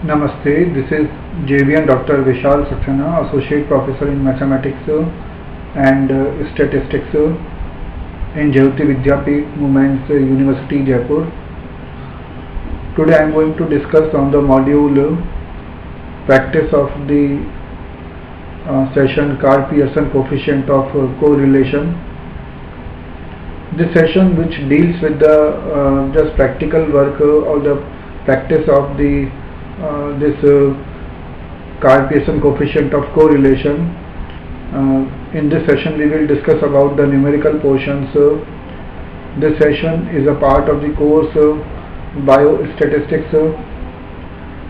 Namaste, this is JVN Dr. Vishal Saxena, Associate Professor in Mathematics and Statistics in Jayoti Vidyapeeth Women's University, Jaipur. Today I am going to discuss on the module practice of the session Karl-Pearson coefficient of correlation. This session, which deals with the just practical work or the practice of the this Karl-Pearson coefficient of correlation. In this session we will discuss about the numerical portions. This session is a part of the course Biostatistics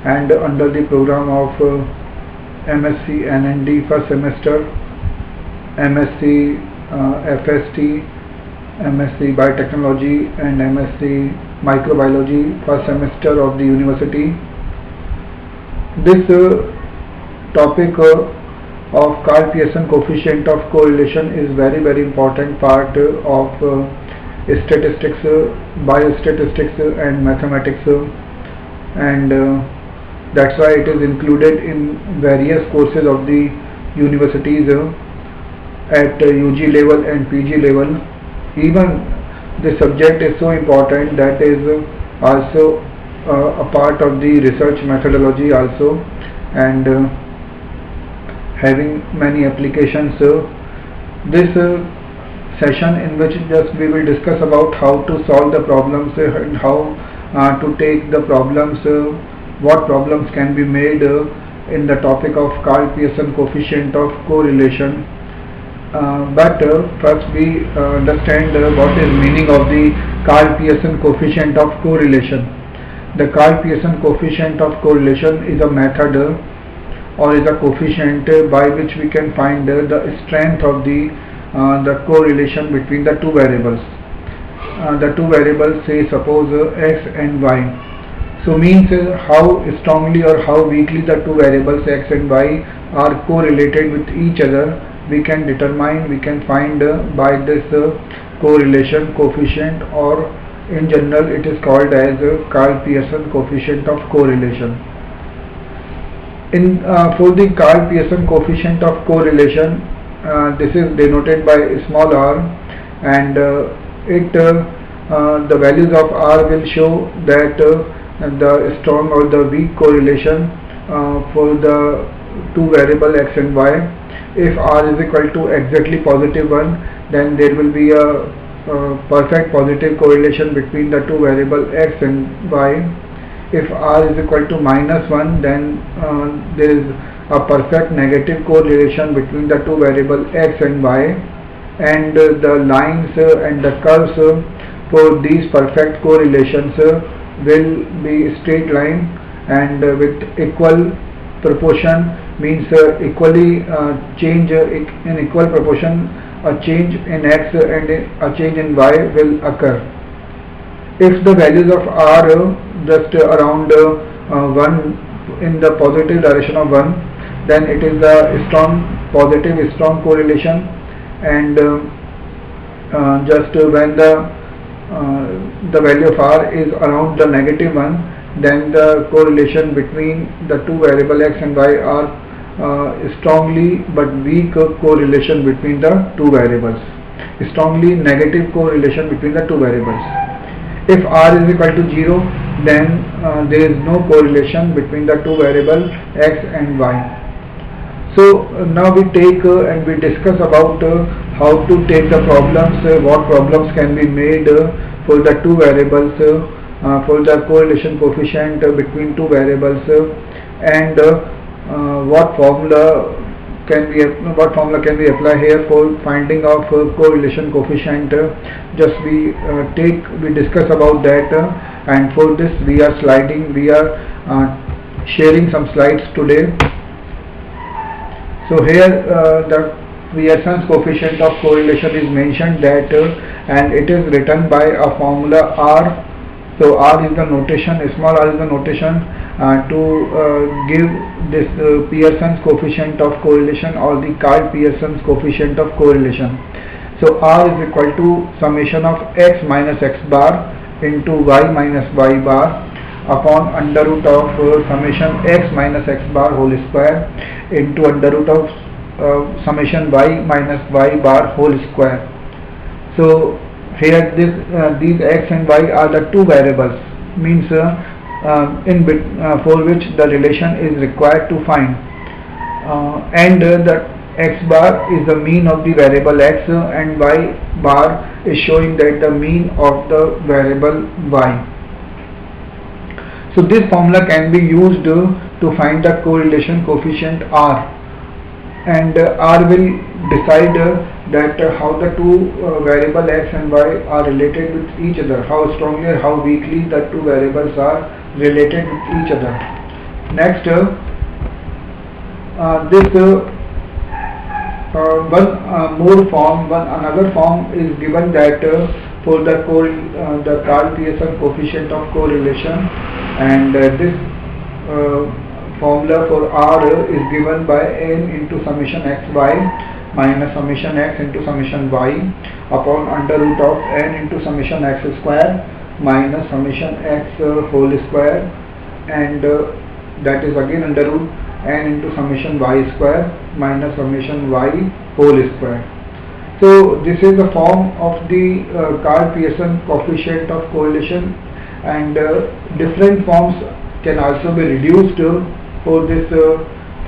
and under the program of MSc NND first semester, MSc FST, MSc Biotechnology and MSc Microbiology first semester of the university. This topic of Karl-Pearson coefficient of correlation is very important part of statistics, biostatistics and mathematics, and that's why it is included in various courses of the universities at UG level and PG level. Even the subject is so important that is also a part of the research methodology also, and having many applications. This session in which just we will discuss about how to solve the problems and how to take the problems, what problems can be made in the topic of Karl-Pearson coefficient of correlation. But first we understand what is meaning of the Karl-Pearson coefficient of correlation. The Karl-Pearson coefficient of correlation is a method or is a coefficient by which we can find the strength of the correlation between the two variables. The two variables, say suppose x and y. So means how strongly or how weakly the two variables x and y are correlated with each other, we can determine, we can find by this correlation coefficient, or in general it is called as Karl-Pearson coefficient of correlation. For the Karl-Pearson coefficient of correlation, this is denoted by small r, and the values of r will show that the strong or the weak correlation for the two variable x and y. If r is equal to exactly positive 1, then there will be a perfect positive correlation between the two variable x and y. If r is equal to -1, then there is a perfect negative correlation between the two variable x and y, and the lines and the curves for these perfect correlations will be straight line and with equal proportion, means equally change in equal proportion, a change in x and a change in y will occur. If the values of r just around 1 in the positive direction of 1, then it is a strong correlation, and just when the value of r is around the -1, then the correlation between the two variable x and y are strongly but weak correlation between the two variables, strongly negative correlation between the two variables. If r is equal to 0, then there is no correlation between the two variables x and y. So now we take and we discuss about how to take the problems, what problems can be made for the two variables, for the correlation coefficient between two variables, and what formula can we apply here for finding of correlation coefficient. Just we discuss about that, and for this we are sharing some slides today. So here the Pearson's coefficient of correlation is mentioned that, and it is written by a formula r. So r is the notation, small r is the notation to give this Pearson's coefficient of correlation or the Karl-Pearson's coefficient of correlation. So R is equal to summation of x minus x bar into y minus y bar, upon under root of summation x minus x bar whole square into under root of summation y minus y bar whole square. So here these x and y are the two variables, means for which the relation is required to find, and the x bar is the mean of the variable x and y bar is showing that the mean of the variable y. So this formula can be used to find the correlation coefficient R, and R will decide that how the two variable x and y are related with each other, how strongly or how weakly the two variables are related with each other. Next, another form is given that for the Karl Pearson coefficient of correlation, and this formula for R is given by n into summation xy minus summation x into summation y upon under root of n into summation x square minus summation x whole square, and that is again under root n into summation y square minus summation y whole square. So this is the form of the Karl Pearson coefficient of correlation, and different forms can also be reduced for this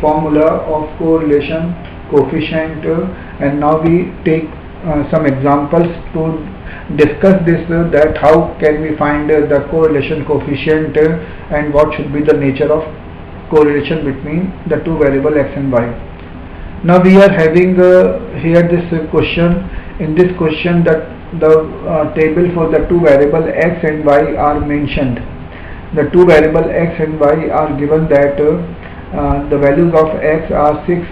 formula of correlation coefficient, and now we take some examples to discuss this, that how can we find the correlation coefficient and what should be the nature of correlation between the two variable x and y. Now we are having here this question. In this question, that the table for the two variable x and y are mentioned. The two variable x and y are given that the values of x are 6,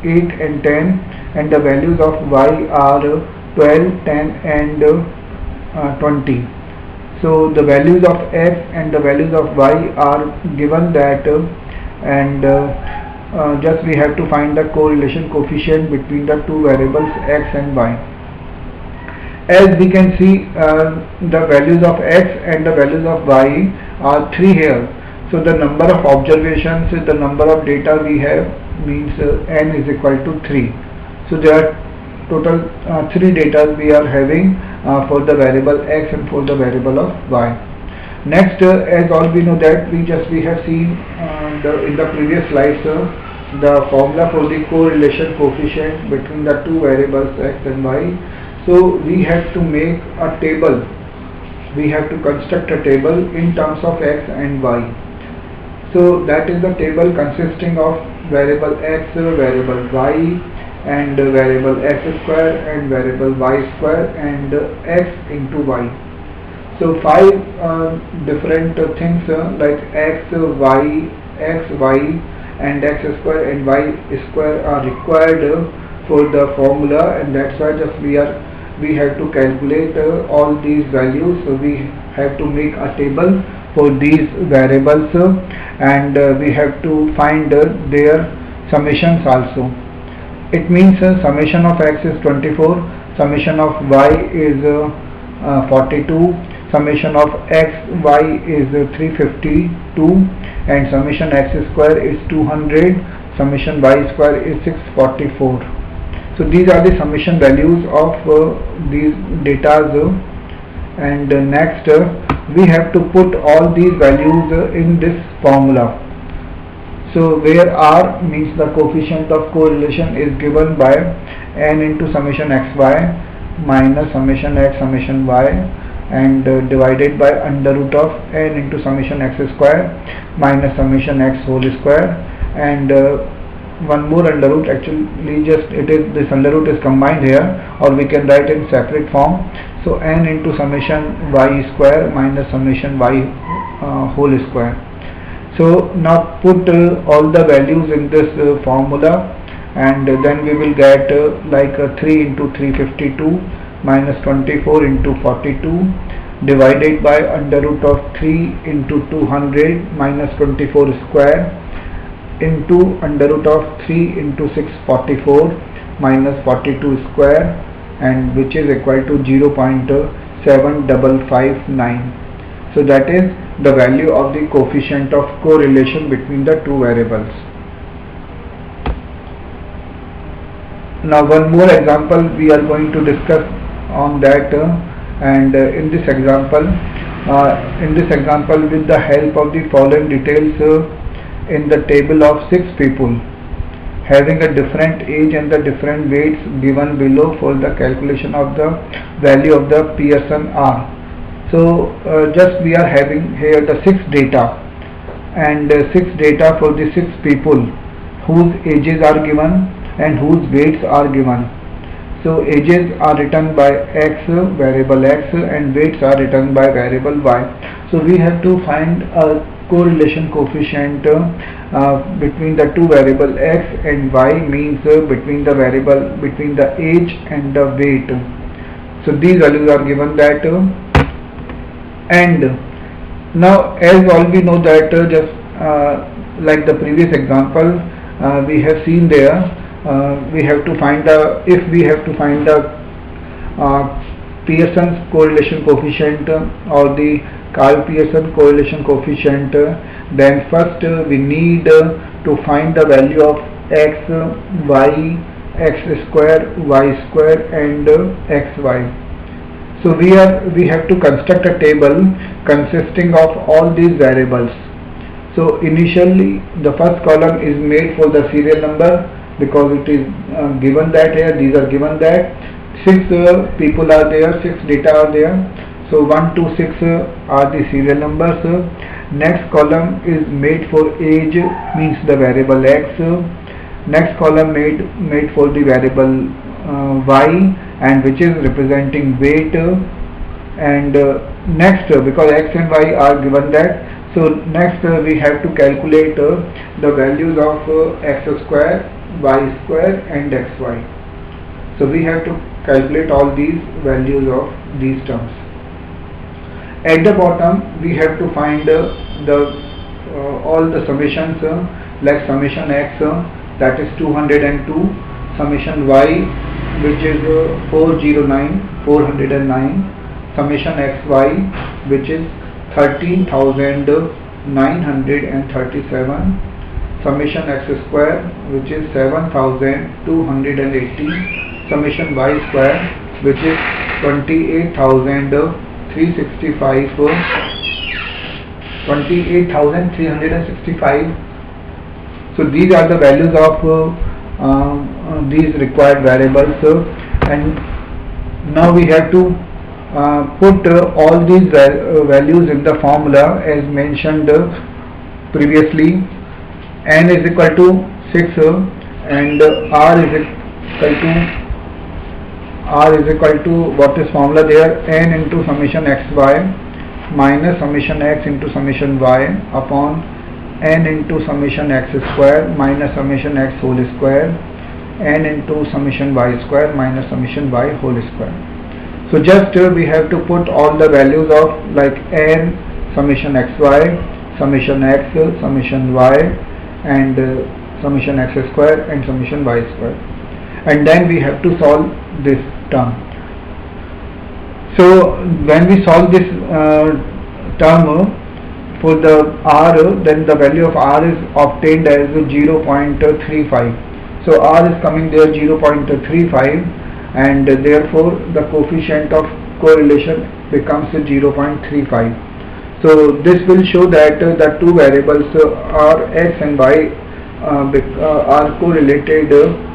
8 and 10, and the values of y are 12, 10 and 20. So the values of x and the values of y are given that, and just we have to find the correlation coefficient between the two variables x and y. As we can see, the values of x and the values of y are 3 here. So the number of observations, the number of data we have, means n is equal to 3. So there are total 3 data we are having for the variable x and for the variable of y. Next, as all we know that we have seen in the previous slides, the formula for the correlation coefficient between the two variables x and y. So we have to make a table. We have to construct a table in terms of x and y. So that is the table consisting of variable x, variable y, and variable x square and variable y square and x into y. So 5 different things like x, y, and x square and y square are required for the formula, and that's why just we have to calculate all these values. So we have to make a table for these variables, and we have to find their summations also. It means summation of x is 24, summation of y is 42, summation of x y is 352, and summation x square is 200, summation y square is 644. So these are the summation values of these data, and next we have to put all these values in this formula. So where R means the coefficient of correlation is given by n into summation xy minus summation x summation y, and divided by under root of n into summation x square minus summation x whole square, and one more under root. Actually just this under root is combined here, or we can write in separate form. So n into summation y square minus summation y whole square. So now put all the values in this formula, and then we will get 3 into 352 minus 24 into 42 divided by under root of 3 into 200 minus 24 square into under root of 3 into 644 minus 42 square, and which is equal to 0.7559. So that is the value of the coefficient of correlation between the two variables. Now one more example we are going to discuss on that, and in this example with the help of the following details in the table of 6 people having a different age and the different weights given below for the calculation of the value of the Pearson R. So just we are having here the 6 data, and 6 data for the 6 people whose ages are given and whose weights are given. So ages are written by x, variable x, and weights are written by variable y. So we have to find a correlation coefficient between the two variable x and y, means between the age and the weight. So these values are given that, and now as all we know that just like the previous example we have seen there, we have to find the Pearson's correlation coefficient or the Karl Pearson correlation coefficient, then first we need to find the value of x, y, x square, y square, and xy. So we have to construct a table consisting of all these variables. So initially the first column is made for the serial number, because it is given that here these are given that 6 people are there, 6 data are there. So 1 to 6 are the serial numbers. Next column is made for age, means the variable x. Next column made for the variable y, and which is representing weight. And next, because x and y are given that, so next we have to calculate the values of x square, y square, and xy. So we have to calculate all these values of these terms. At the bottom we have to find all the summations, like summation x, that is 202, summation y, which is 409, summation xy, which is 13,937, summation x square, which is 7,280, summation y square, which is 28,365. So these are the values of these required variables, and now we have to put all these values in the formula as mentioned previously. N is equal to 6 and R is equal to what is formula there, N into summation xy minus summation x into summation y upon N into summation x square minus summation x whole square, N into summation y square minus summation y whole square. So just we have to put all the values of like N, summation xy, summation x, summation y, and summation x square and summation y square, and then we have to solve this term. So when we solve this term for the R, then the value of R is obtained as 0.35. So R is coming there 0.35, and therefore the coefficient of correlation becomes 0.35. So this will show that the two variables R, x and y are correlated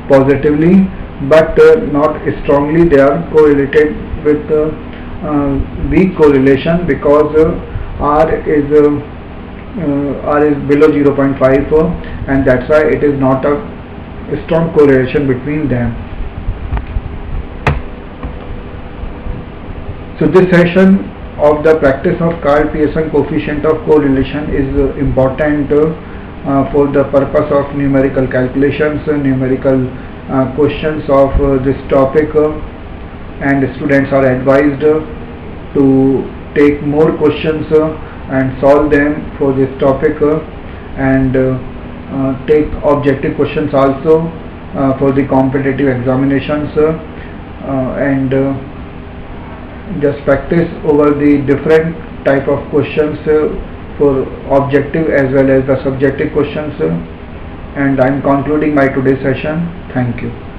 positively, but not strongly. They are correlated with weak correlation, because R is below 0.5, and that's why it is not a strong correlation between them. So this session of the practice of Karl Pearson coefficient of correlation is important for the purpose of numerical calculations, numerical questions of this topic, and students are advised to take more questions and solve them for this topic, and take objective questions also for the competitive examinations, and just practice over the different type of questions for objective as well as the subjective questions, and I'm concluding my today's session. Thank you.